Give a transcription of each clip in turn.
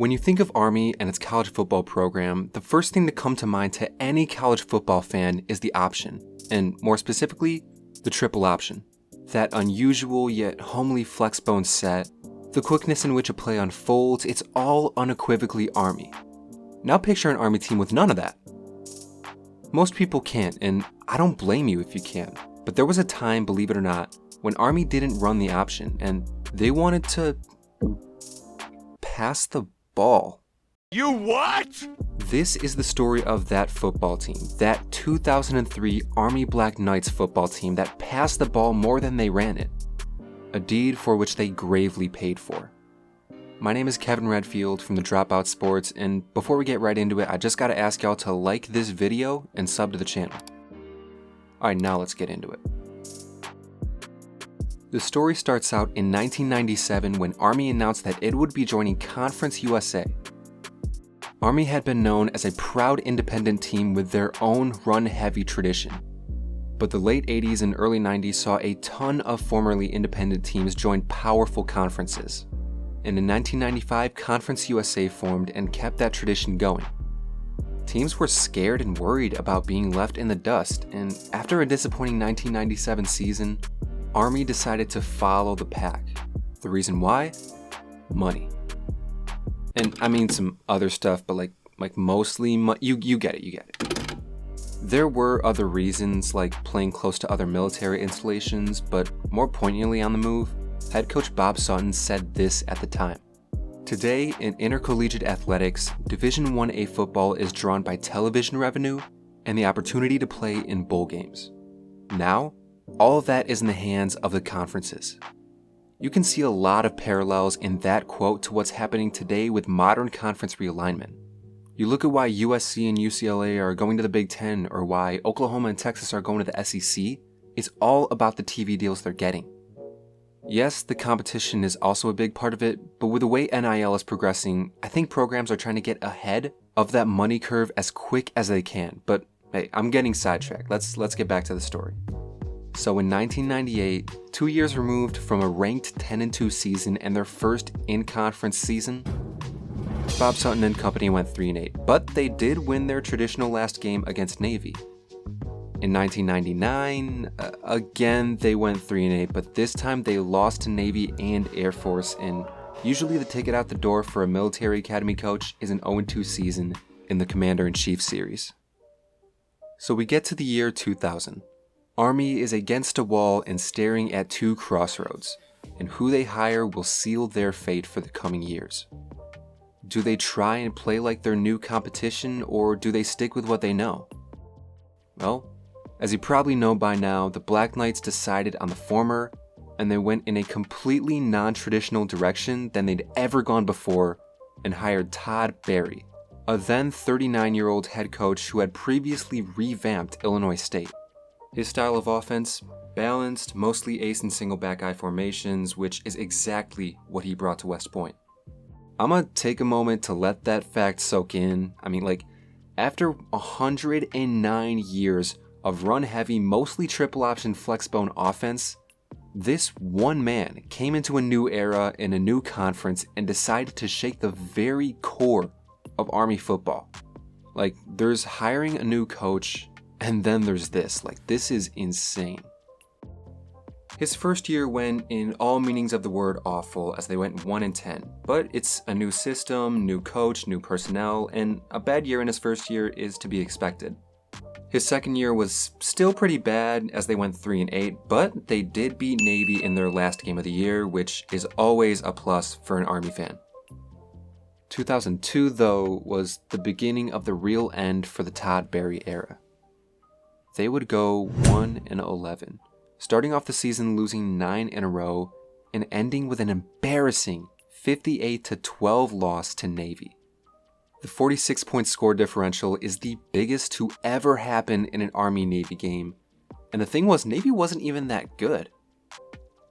When you think of Army and its college football program, the first thing to come to mind to any college football fan is the option, and more specifically, the triple option. That unusual yet homely flexbone set, the quickness in which a play unfolds, it's all unequivocally Army. Now picture an Army team with none of that. Most people can't, and I don't blame you if you can, but there was a time, believe it or not, when Army didn't run the option, and they wanted to pass the ball. You what? This is the story of that football team, that 2003 Army Black Knights football team that passed the ball more than they ran it, a deed for which they gravely paid for. My name is Kevin Redfield from the Dropout Sports, and before we get right into it, I just gotta ask y'all to like this video and sub to the channel. Alright, now let's get into it. The story starts out in 1997 when Army announced that it would be joining Conference USA. Army had been known as a proud independent team with their own run-heavy tradition. But the late 80s and early 90s saw a ton of formerly independent teams join powerful conferences. And in 1995, Conference USA formed and kept that tradition going. Teams were scared and worried about being left in the dust, and after a disappointing 1997 season, Army decided to follow the pack. The reason why? Money. And I mean some other stuff, but like mostly you get it. There were other reasons, like playing close to other military installations, but more poignantly on the move, head coach Bob Sutton said this at the time. Today, in intercollegiate athletics, Division 1A football is drawn by television revenue and the opportunity to play in bowl games. Now, all of that is in the hands of the conferences. You can see a lot of parallels in that quote to what's happening today with modern conference realignment. You look at why USC and UCLA are going to the Big Ten, or why Oklahoma and Texas are going to the SEC, it's all about the TV deals they're getting. Yes, the competition is also a big part of it, but with the way NIL is progressing, I think programs are trying to get ahead of that money curve as quick as they can. But hey, I'm getting sidetracked. Let's get back to the story. So in 1998, 2 years removed from a ranked 10-2 season and their first in-conference season, Bob Sutton and company went 3-8, but they did win their traditional last game against Navy. In 1999, again they went 3-8, but this time they lost to Navy and Air Force, and usually the ticket out the door for a military academy coach is an 0-2 season in the Commander-in-Chief series. So we get to the year 2000. Army is against a wall and staring at two crossroads, and who they hire will seal their fate for the coming years. Do they try and play like their new competition, or do they stick with what they know? Well, as you probably know by now, the Black Knights decided on the former, and they went in a completely non-traditional direction than they'd ever gone before, and hired Todd Berry, a then 39-year-old head coach who had previously revamped Illinois State. His style of offense, balanced, mostly ace and single back eye formations, which is exactly what he brought to West Point. I'm gonna take a moment to let that fact soak in. After 109 years of run-heavy, mostly triple option flexbone offense, this one man came into a new era in a new conference and decided to shake the very core of Army football. There's hiring a new coach, and then there's this. This is insane. His first year went in all meanings of the word awful, as they went 1-10. But it's a new system, new coach, new personnel, and a bad year in his first year is to be expected. His second year was still pretty bad, as they went 3-8, but they did beat Navy in their last game of the year, which is always a plus for an Army fan. 2002, though, was the beginning of the real end for the Todd Berry era. They would go 1-11, starting off the season losing 9 in a row and ending with an embarrassing 58-12 loss to Navy. The 46-point score differential is the biggest to ever happen in an Army-Navy game, and the thing was, Navy wasn't even that good.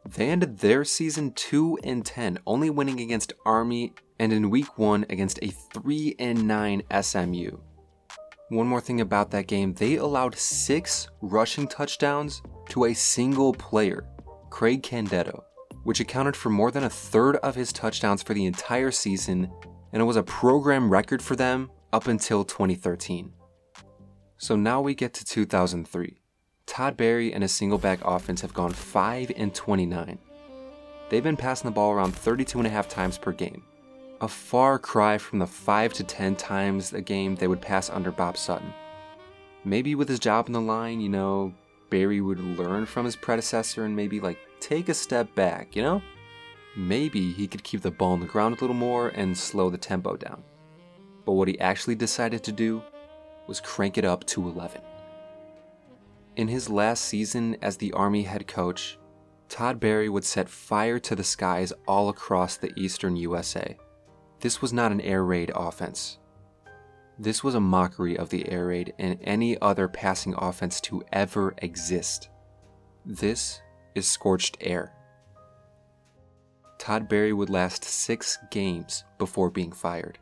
They ended their season 2-10, only winning against Army and in week 1 against a 3-9 SMU. One more thing about that game, they allowed 6 rushing touchdowns to a single player, Craig Candetto, which accounted for more than a third of his touchdowns for the entire season and it was a program record for them up until 2013. So now we get to 2003. Todd Berry and his single-back offense have gone 5-29. They've been passing the ball around 32.5 times per game, a far cry from the 5 to 10 times a game they would pass under Bob Sutton. Maybe with his job on the line, Berry would learn from his predecessor and maybe take a step back, Maybe he could keep the ball on the ground a little more and slow the tempo down. But what he actually decided to do was crank it up to 11. In his last season as the Army head coach, Todd Berry would set fire to the skies all across the eastern USA. This was not an air raid offense. This was a mockery of the air raid and any other passing offense to ever exist. This is Scorched Air. Todd Berry would last 6 games before being fired.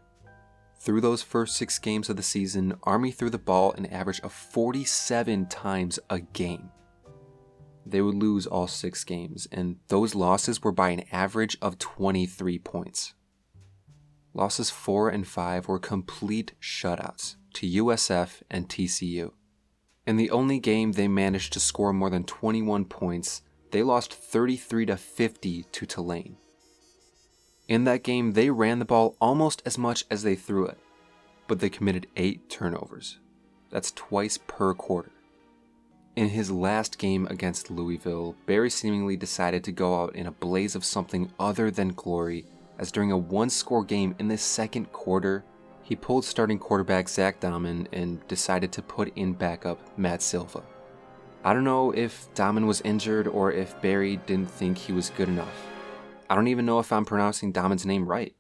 Through those first 6 games of the season, Army threw the ball an average of 47 times a game. They would lose all 6 games, and those losses were by an average of 23 points. Losses 4 and 5 were complete shutouts to USF and TCU. In the only game they managed to score more than 21 points, they lost 33-50 to Tulane. In that game, they ran the ball almost as much as they threw it, but they committed 8 turnovers. That's twice per quarter. In his last game against Louisville, Berry seemingly decided to go out in a blaze of something other than glory, as during a 1-score game in the second quarter, he pulled starting quarterback Zach Dahman and decided to put in backup Matt Silva. I don't know if Dahman was injured or if Berry didn't think he was good enough. I don't even know if I'm pronouncing Dahman's name right.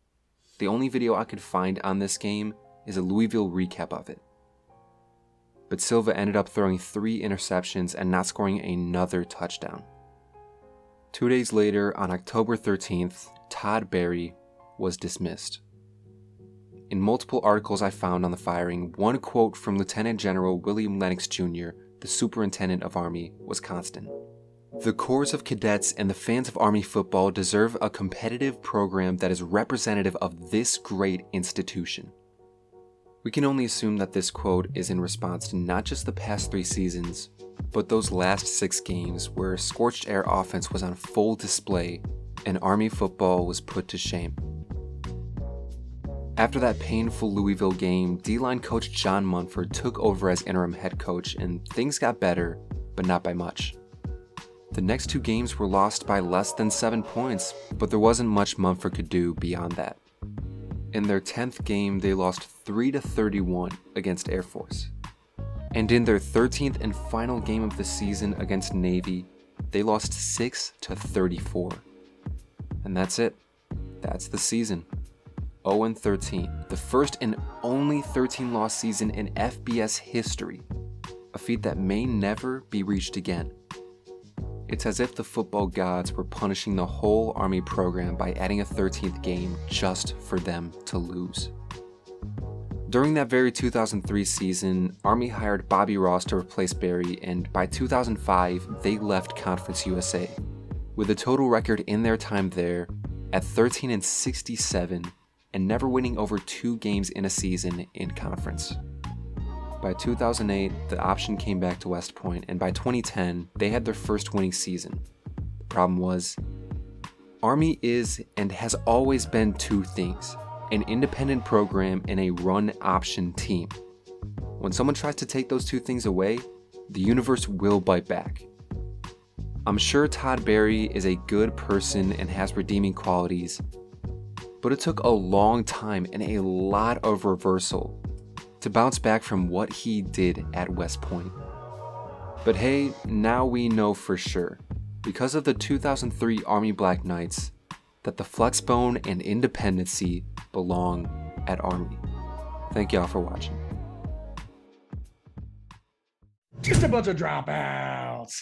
The only video I could find on this game is a Louisville recap of it. But Silva ended up throwing 3 interceptions and not scoring another touchdown. 2 days later, on October 13th, Todd Berry was dismissed. In multiple articles I found on the firing, one quote from Lieutenant General William Lennox Jr., the Superintendent of Army, was constant. "The corps of cadets and the fans of Army football deserve a competitive program that is representative of this great institution." We can only assume that this quote is in response to not just the past 3 seasons, but those last 6 games where Scorched Air offense was on full display and Army football was put to shame. After that painful Louisville game, D-line coach John Munford took over as interim head coach and things got better, but not by much. The next 2 games were lost by less than 7 points, but there wasn't much Munford could do beyond that. In their 10th game, they lost 3-31 against Air Force. And in their 13th and final game of the season against Navy, they lost 6-34. And that's it. That's the season. 0-13, the first and only 13-loss season in FBS history, a feat that may never be reached again. It's as if the football gods were punishing the whole Army program by adding a 13th game just for them to lose. During that very 2003 season, Army hired Bobby Ross to replace Berry, and by 2005, they left Conference USA, with a total record in their time there at 13-67 and never winning over 2 games in a season in conference. By 2008, the option came back to West Point, and by 2010, they had their first winning season. The problem was, Army is and has always been 2 things: an independent program and a run option team. When someone tries to take those 2 things away, the universe will bite back. I'm sure Todd Berry is a good person and has redeeming qualities, but it took a long time and a lot of reversal to bounce back from what he did at West Point. But hey, now we know for sure, because of the 2003 Army Black Knights, that the flexbone and independency belong at Army. Thank y'all for watching. Just a bunch of dropouts.